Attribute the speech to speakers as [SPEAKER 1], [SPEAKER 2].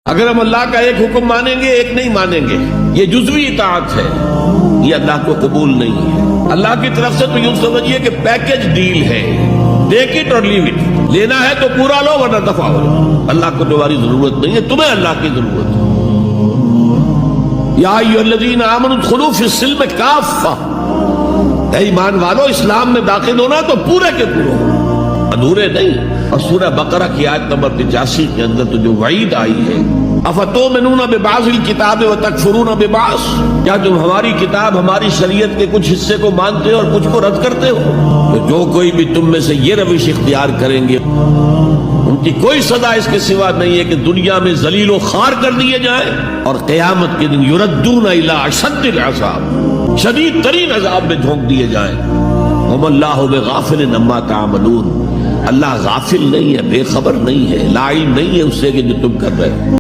[SPEAKER 1] اگر ہم اللہ کا ایک حکم مانیں گے ایک نہیں مانیں گے، یہ جزوی اطاعت ہے، یہ اللہ کو قبول نہیں ہے۔ اللہ کی طرف سے تو یوں سمجھیے کہ پیکج ڈیل ہے، ٹیک اٹ اور لیو اٹ، لینا ہے تو پورا لو ورنہ دفع ہو جاؤ۔ اللہ کو تمہاری ضرورت نہیں ہے، تمہیں اللہ کی ضرورت ہے۔ یا ایھا الذین آمنوا ادخلوا فی السلم کافہ، اے ایمان والو اسلام میں داخل ہونا تو پورے کے پورے ہو، ادھورے نہیں۔ اور سورہ بقرہ کی آیت نمبر 85 کے اندر تو جو وعید آئی ہے، افتؤمنون ببعض الکتاب وتکفرون ببعض، کیا تم ہماری کتاب ہماری شریعت کے کچھ حصے کو مانتے ہو اور کچھ کو رد کرتے ہو؟ تو جو کوئی بھی تم میں سے یہ روش اختیار کریں گے ان کی کوئی سزا اس کے سوا نہیں ہے کہ دنیا میں ذلیل و خوار کر دیے جائیں اور قیامت کے دن یردون الی اشد العذاب، شدید ترین عذاب میں جھونک دیے جائیں۔ وما اللہ بغافل عما تعملون، اللہ غافل نہیں ہے، بے خبر نہیں ہے، لا علم نہیں ہے اس سے کہ جو تم کر رہے ہو۔